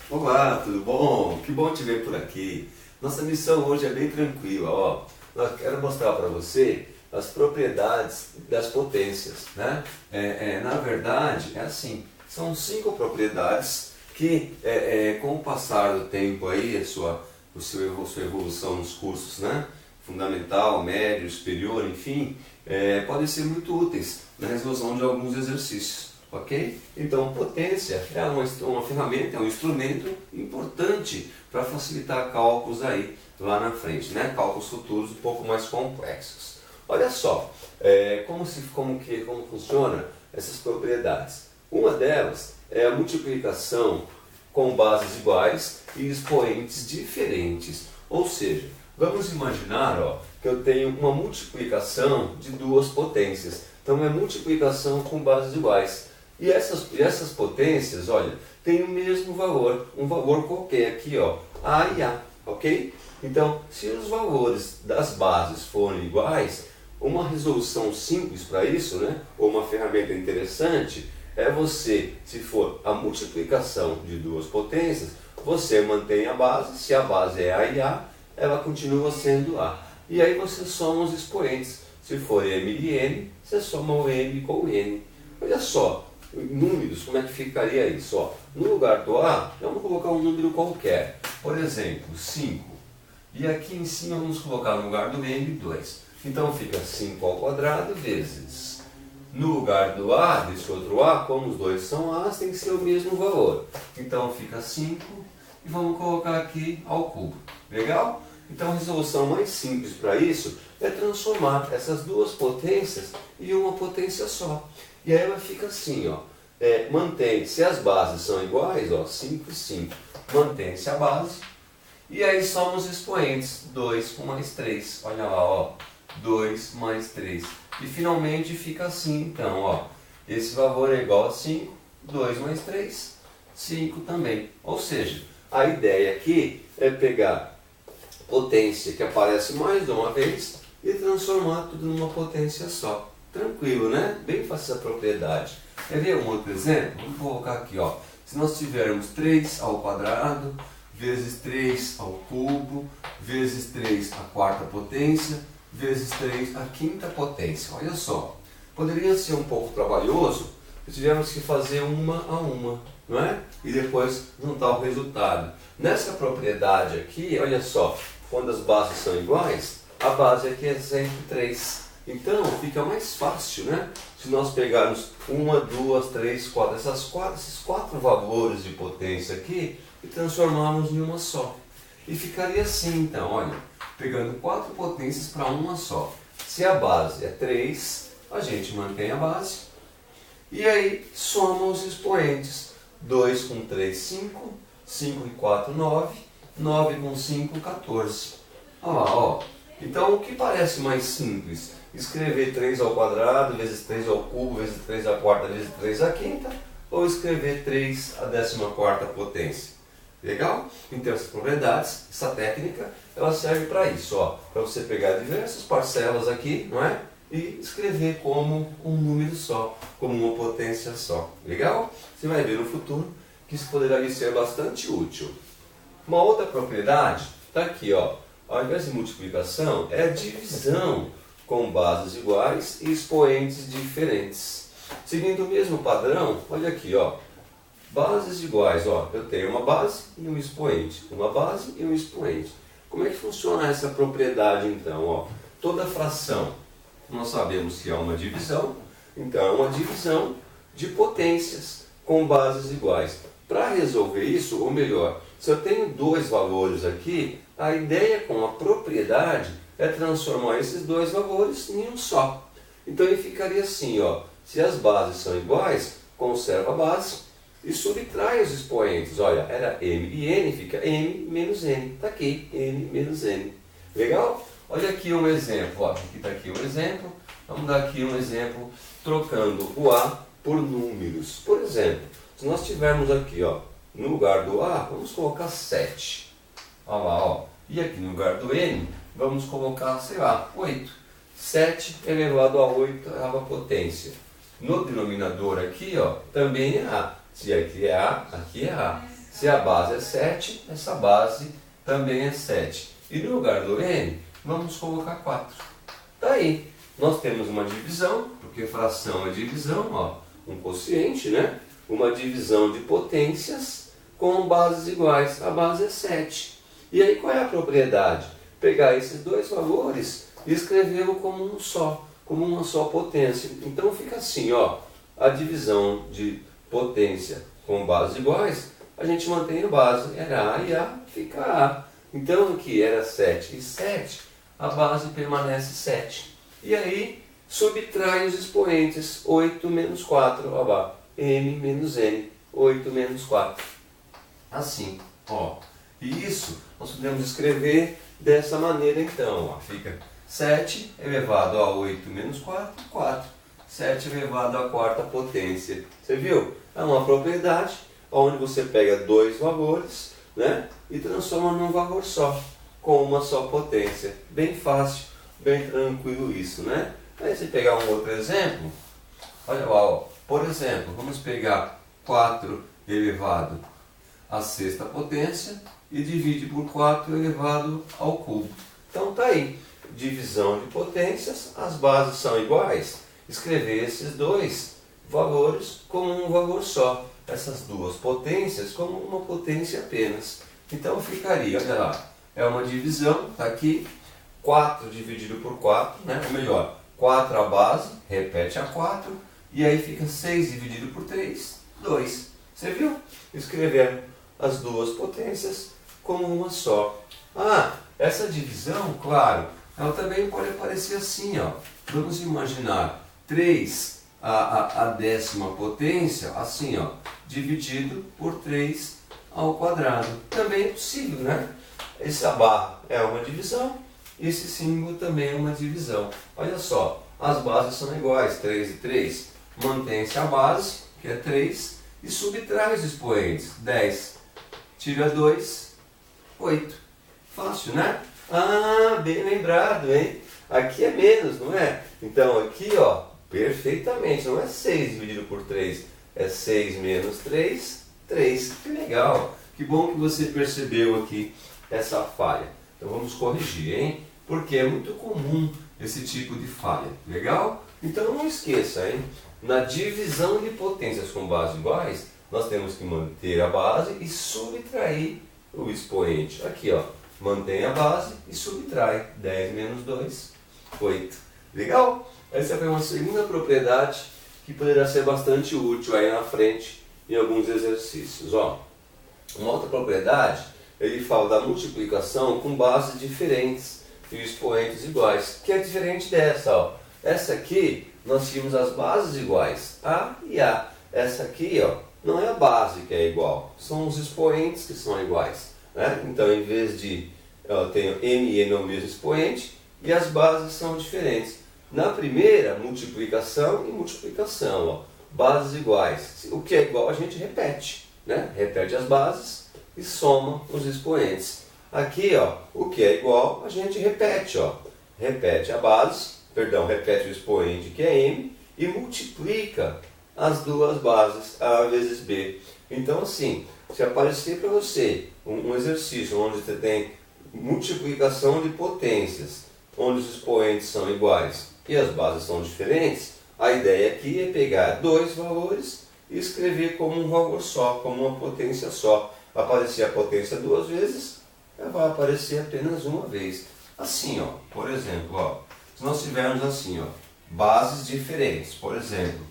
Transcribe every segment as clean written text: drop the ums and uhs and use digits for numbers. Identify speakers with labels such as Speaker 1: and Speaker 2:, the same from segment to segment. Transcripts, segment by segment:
Speaker 1: Olá, tudo bom? Que bom te ver por aqui. Nossa missão hoje é bem tranquila, ó. Eu quero mostrar para você as propriedades das potências, né? Na verdade, é assim, são 5 propriedades que, com o passar do tempo aí, sua evolução nos cursos, né? Fundamental, médio, superior, enfim, podem ser muito úteis na resolução de alguns exercícios. Ok? Então, potência é uma ferramenta, é um instrumento importante para facilitar cálculos aí lá na frente, né? Cálculos futuros um pouco mais complexos. Olha só, como funciona essas propriedades. Uma delas é a multiplicação com bases iguais e expoentes diferentes. Ou seja, vamos imaginar, ó, que eu tenho uma multiplicação de duas potências. Então, é multiplicação com bases iguais. E essas potências, olha, têm o mesmo valor, um valor qualquer aqui, ó, A e A, ok? Então, se os valores das bases forem iguais, uma resolução simples para isso, né, ou uma ferramenta interessante, é você, se for a multiplicação de duas potências, você mantém a base, se a base é A e A, ela continua sendo A. E aí você soma os expoentes, se for M e N, você soma o M com o N. Olha só. Números, como é que ficaria isso? Ó, no lugar do A, vamos colocar um número qualquer. Por exemplo, 5. E aqui em cima vamos colocar no lugar do M 2. Então fica 5 ao quadrado vezes. No lugar do A, desse outro A, como os dois são A's, tem que ser o mesmo valor. Então fica 5 e vamos colocar aqui ao cubo. Legal? Então a resolução mais simples para isso é transformar essas duas potências em uma potência só. E aí ela fica assim, ó, mantém-se, as bases são iguais, ó, 5 e 5, mantém-se a base, e aí soma os expoentes, 2 com mais 3, olha lá, ó, 2 mais 3, e finalmente fica assim, então, ó, esse valor é igual a 5, 2 mais 3, 5 também, ou seja, a ideia aqui é pegar potência que aparece mais de uma vez e transformar tudo numa potência só. Tranquilo, né? Bem fácil essa propriedade. Quer ver um outro exemplo? Vamos colocar aqui, ó. Se nós tivermos 3 ao quadrado, vezes 3 ao cubo, vezes 3 à quarta potência, vezes 3 à quinta potência. Olha só. Poderia ser um pouco trabalhoso se tivermos que fazer uma a uma, não é? E depois juntar o resultado. Nessa propriedade aqui, olha só, quando as bases são iguais, a base aqui é sempre 3. Então fica mais fácil, né? Se nós pegarmos 1, 2, 3, 4, esses 4 valores de potência aqui e transformarmos em uma só. E ficaria assim, então, olha, pegando 4 potências para uma só. Se a base é 3, a gente mantém a base e aí soma os expoentes. 2 com 3, 5, 5 e 4, 9, 9 com 5, 14. Olha lá, ó. Então o que parece mais simples? Escrever 3 ao quadrado, vezes 3 ao cubo, vezes 3 à quarta, vezes 3 à quinta, ou escrever 3 à 14ª potência. Legal? Então essas propriedades, essa técnica, ela serve para isso, ó, para você pegar diversas parcelas aqui, não é? E escrever como um número só, como uma potência só. Legal? Você vai ver no futuro que isso poderá lhe ser bastante útil. Uma outra propriedade está aqui, ó. Ao invés de multiplicação, é divisão com bases iguais e expoentes diferentes. Seguindo o mesmo padrão, olha aqui, ó, bases iguais, ó, eu tenho uma base e um expoente, uma base e um expoente. Como é que funciona essa propriedade então? Ó? Toda fração, nós sabemos que é uma divisão, então é uma divisão de potências com bases iguais. Para resolver isso, ou melhor, se eu tenho dois valores aqui, a ideia com a propriedade é transformar esses dois valores em um só. Então ele ficaria assim, ó, se as bases são iguais, conserva a base e subtrai os expoentes. Olha, era M e N, fica M menos N. Está aqui, M menos N. Legal? Olha aqui um exemplo. Ó, aqui está aqui um exemplo. Vamos dar aqui um exemplo trocando o A por números. Por exemplo, se nós tivermos aqui, ó, no lugar do A, vamos colocar 7. Olha lá, ó. E aqui no lugar do N, vamos colocar, sei lá, 8. 7 elevado a 8 é a potência. No denominador aqui, ó, também é A. Se aqui é A, aqui é A. Se a base é 7, essa base também é 7. E no lugar do n, vamos colocar 4. Daí, nós temos uma divisão, porque fração é divisão, ó, um quociente, né? Uma divisão de potências com bases iguais. A base é 7. E aí qual é a propriedade? Pegar esses dois valores e escrevê-lo como um só, como uma só potência. Então fica assim, ó, a divisão de potência com bases iguais, a gente mantém a base, era A e A, fica A. Então aqui era 7 e 7, a base permanece 7. E aí subtrai os expoentes, 8 menos 4, ó lá, m menos n, 8 menos 4. Assim, ó. E isso nós podemos escrever dessa maneira então, ó. Fica 7 elevado a 8 menos 4, 4. 7 elevado à quarta potência. Você viu? É uma propriedade onde você pega dois valores, né, e transforma num valor só, com uma só potência. Bem fácil, bem tranquilo isso, né? Aí você pegar um outro exemplo, olha lá, ó. Por exemplo, vamos pegar 4 elevado à sexta potência e divide por 4 elevado ao cubo. Então tá aí, divisão de potências, as bases são iguais. Escrever esses dois valores como um valor só, essas duas potências como uma potência apenas. Então ficaria, olha lá, é uma divisão, está aqui, 4 dividido por 4, né? Ou melhor, 4 a base, repete a 4, e aí fica 6 dividido por 3, 2. Você viu? Escrever as duas potências como uma só. Ah, essa divisão, claro, ela também pode aparecer assim, ó. Vamos imaginar 3 a décima potência, assim, ó, dividido por 3 ao quadrado. Também é possível, né? Essa barra é uma divisão, esse símbolo também é uma divisão. Olha só, as bases são iguais, 3 e 3. Mantém-se a base, que é 3, e subtrai os expoentes. 10 tira 2, 8. Fácil, né? Ah, bem lembrado, hein? Aqui é menos, não é? Então aqui, ó, perfeitamente, não é 6 dividido por 3, é 6 menos 3, 3. Que legal, que bom que você percebeu aqui essa falha. Então vamos corrigir, hein? Porque é muito comum esse tipo de falha, legal? Então não esqueça, hein? Na divisão de potências com bases iguais, nós temos que manter a base e subtrair o expoente. Aqui, ó, mantém a base e subtrai. 10 menos 2, 8. Legal? Essa foi uma segunda propriedade que poderá ser bastante útil aí na frente em alguns exercícios. Ó, uma outra propriedade, ele fala da multiplicação com bases diferentes e expoentes iguais, que é diferente dessa. Ó. Essa aqui, nós tínhamos as bases iguais, A e A. Essa aqui, ó, não é a base que é igual, são os expoentes que são iguais. Né? Então, em vez de eu tenho m e n é o mesmo expoente, e as bases são diferentes. Na primeira, multiplicação e multiplicação, ó, bases iguais. O que é igual a gente repete, né? Repete as bases e soma os expoentes. Aqui, ó, o que é igual a gente repete, ó, repete a base, repete o expoente que é m e multiplica as duas bases, A vezes B. Então assim, se aparecer para você um exercício onde você tem multiplicação de potências, onde os expoentes são iguais e as bases são diferentes, a ideia aqui é pegar dois valores e escrever como um valor só, como uma potência só. Vai aparecer a potência duas vezes, vai aparecer apenas uma vez. Assim, ó, por exemplo, ó, se nós tivermos assim, ó, bases diferentes, por exemplo,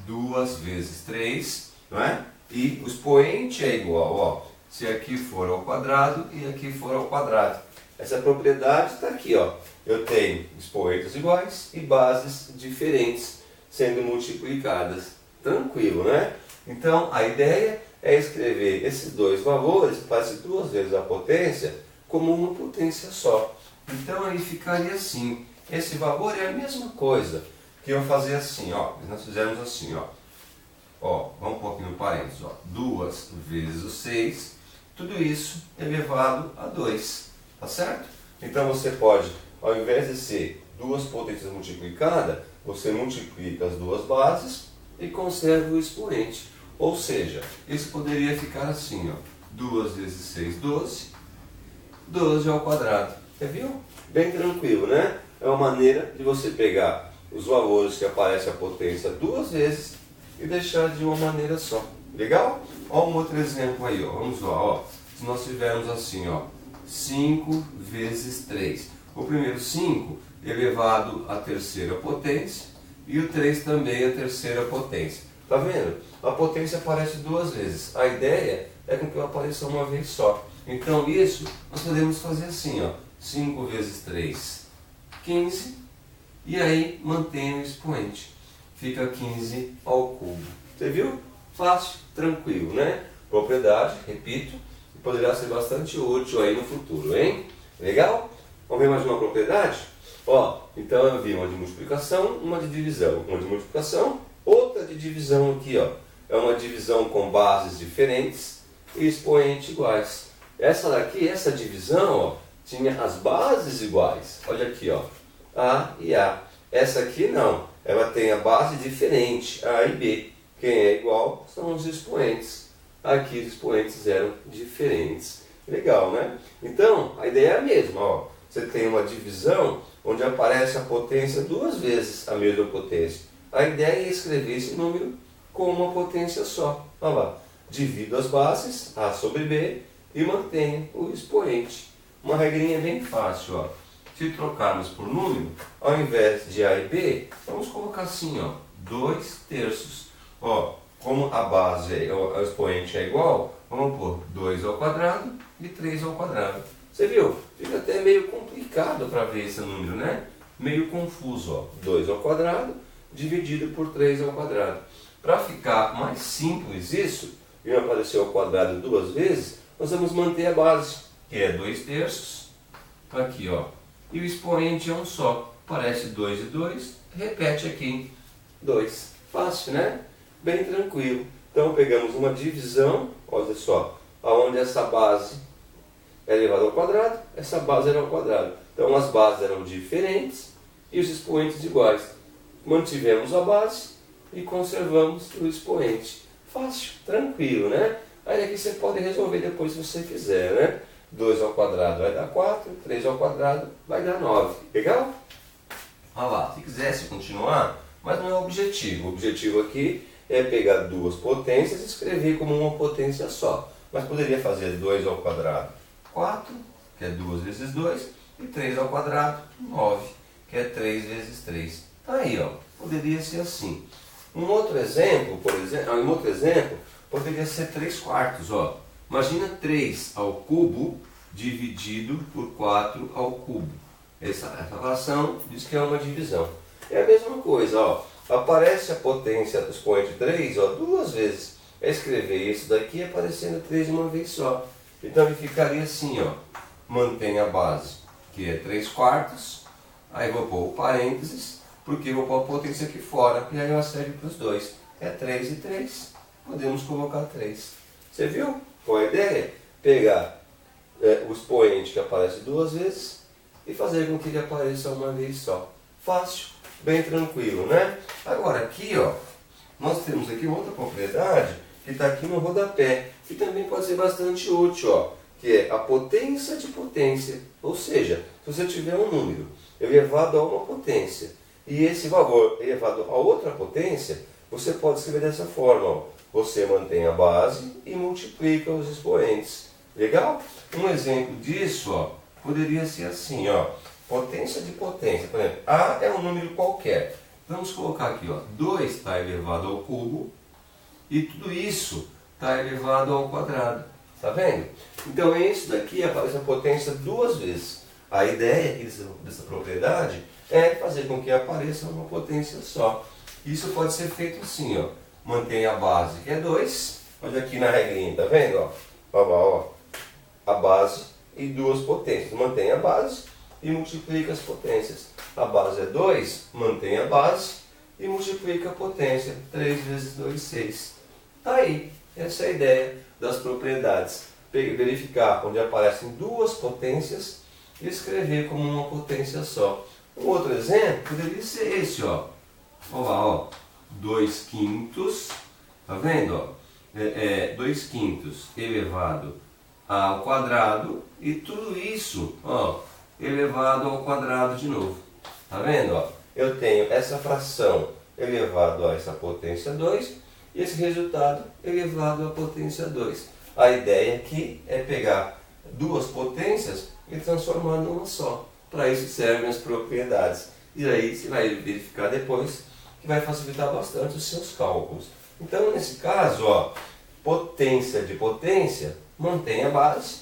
Speaker 1: 2 vezes 3, não é? E o expoente é igual, ó, se aqui for ao quadrado e aqui for ao quadrado. Essa propriedade está aqui, ó. Eu tenho expoentes iguais e bases diferentes sendo multiplicadas. Tranquilo, né? Então, a ideia é escrever esses dois valores, faz duas vezes a potência, como uma potência só. Então, aí ficaria assim. Esse valor é a mesma coisa que eu fazer assim, ó. Nós fizemos assim, ó. Ó, vamos pôr aqui no parênteses, ó. 2 vezes o 6, tudo isso elevado a 2. Tá certo? Então você pode, ao invés de ser duas potências multiplicadas, você multiplica as duas bases e conserva o expoente. Ou seja, isso poderia ficar assim, ó. 2 vezes 6, 12. 12 ao quadrado. Você viu? Bem tranquilo, né? É uma maneira de você pegar os valores que aparece a potência duas vezes e deixar de uma maneira só. Legal? Olha um outro exemplo aí, ó. Vamos lá, ó. Se nós tivermos assim, ó, 5 vezes 3. O primeiro 5 elevado à terceira potência e o 3 também à terceira potência. Tá vendo? A potência aparece duas vezes. A ideia é com que ela apareça uma vez só. Então isso nós podemos fazer assim, ó. 5 vezes 3, 15. E aí mantém o expoente. Fica 15 ao cubo. Você viu? Fácil, tranquilo, né? Propriedade, repito, poderá ser bastante útil aí no futuro, hein? Legal? Vamos ver mais uma propriedade? Ó, então eu vi uma de multiplicação, uma de divisão. Uma de multiplicação, outra de divisão aqui, ó. É uma divisão com bases diferentes e expoentes iguais. Essa daqui, essa divisão, ó, tinha as bases iguais. Olha aqui, ó. A e A. Essa aqui não. Ela tem a base diferente, A e B. Quem é igual são os expoentes. Aqui os expoentes eram diferentes. Legal, né? Então, a ideia é a mesma. Ó. Você tem uma divisão onde aparece a potência duas vezes a mesma potência. A ideia é escrever esse número com uma potência só. Olha lá. Divido as bases, A sobre B, e mantenho o expoente. Uma regrinha bem fácil. Ó. Se trocarmos por número, ao invés de A e B, vamos colocar assim, ó, 2 terços. Ó, como a base, o expoente é igual, vamos pôr 2 ao quadrado e 3 ao quadrado. Você viu? Fica até meio complicado para ver esse número, né? Meio confuso, ó. 2 ao quadrado dividido por 3 ao quadrado. Para ficar mais simples isso, e não aparecer ao quadrado duas vezes, nós vamos manter a base, que é 2 terços. Aqui, ó. E o expoente é um só. Parece 2 e 2, repete aqui 2. Fácil, né? Bem tranquilo. Então pegamos uma divisão, olha só, onde essa base é elevada ao quadrado, essa base era ao quadrado. Então as bases eram diferentes e os expoentes iguais. Mantivemos a base e conservamos o expoente. Fácil, tranquilo, né? Aí aqui você pode resolver depois se você quiser, né? 2 ao quadrado vai dar 4, 3 ao quadrado vai dar 9. Legal? Olha lá, se quisesse continuar, mas não é o objetivo. O objetivo aqui é pegar duas potências e escrever como uma potência só. Mas poderia fazer 2 ao quadrado, 4, que é 2 vezes 2, e 3 ao quadrado, 9, que é 3 vezes 3. Tá aí, ó. Poderia ser assim. Um outro exemplo, poderia ser 3 quartos, ó. Imagina 3 ao cubo dividido por 4 ao cubo. Essa relação diz que é uma divisão. É a mesma coisa, ó. Aparece a potência do expoente 3, ó, duas vezes. É escrever isso daqui aparecendo 3 de uma vez só. Então ele ficaria assim, ó. Mantém a base, que é 3 quartos. Aí vou pôr o parênteses, porque vou pôr a potência aqui fora. E aí ela serve para os dois. É 3 e 3. Podemos colocar 3. Você viu? Qual a ideia? Pegar o expoente que aparece duas vezes e fazer com que ele apareça uma vez só. Fácil, bem tranquilo, né? Agora aqui, ó, nós temos aqui outra propriedade que está aqui no rodapé, que também pode ser bastante útil, ó, que é a potência de potência. Ou seja, se você tiver um número elevado a uma potência e esse valor elevado a outra potência, você pode escrever dessa forma, ó. Você mantém a base e multiplica os expoentes. Legal? Um exemplo disso, ó, poderia ser assim, ó. Potência de potência. Por exemplo, A é um número qualquer. Vamos colocar aqui, ó. 2 está elevado ao cubo e tudo isso está elevado ao quadrado. Tá vendo? Então isso daqui aparece a potência duas vezes. A ideia aqui dessa propriedade é fazer com que apareça uma potência só. Isso pode ser feito assim, ó. Mantém a base, que é 2. Olha aqui na regrinha, tá vendo? Ó, ó, a base e duas potências. Mantém a base e multiplica as potências. A base é 2, mantém a base e multiplica a potência. 3 vezes 2, 6. Tá aí. Essa é a ideia das propriedades. Verificar onde aparecem duas potências e escrever como uma potência só. Um outro exemplo poderia ser esse, ó. Olha lá, ó. 2 quintos, tá vendo? Ó?
Speaker 2: 2 quintos elevado ao quadrado e tudo isso, ó, elevado ao quadrado de novo. Tá vendo? Ó? Eu tenho essa fração elevado a essa potência 2 e esse resultado elevado à potência 2. A ideia aqui é pegar duas potências e transformar numa só. Para isso servem as propriedades. E aí você vai verificar depois que vai facilitar bastante os seus cálculos. Então, nesse caso, ó, potência de potência mantém a base,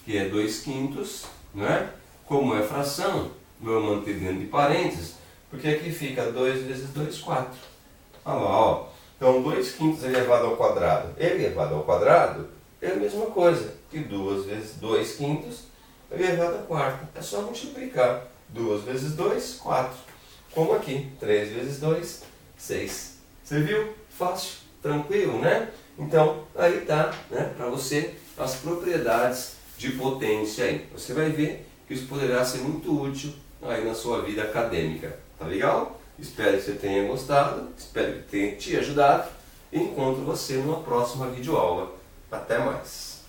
Speaker 2: que é 2 quintos, não é? Como é fração, vou manter dentro de parênteses, porque aqui fica 2 vezes 2, 4. Olha lá, ó. Então, 2 quintos elevado ao quadrado é a mesma coisa que 2 vezes 2 quintos elevado à quarta. É só multiplicar. 2 vezes 2, 4. Como aqui, 3 vezes 2, 6. Você viu? Fácil, tranquilo, né? Então, aí tá, né, para você as propriedades de potência aí. Você vai ver que isso poderá ser muito útil aí na sua vida acadêmica. Tá legal? Espero que você tenha gostado, espero que tenha te ajudado e encontro você numa próxima videoaula. Até mais!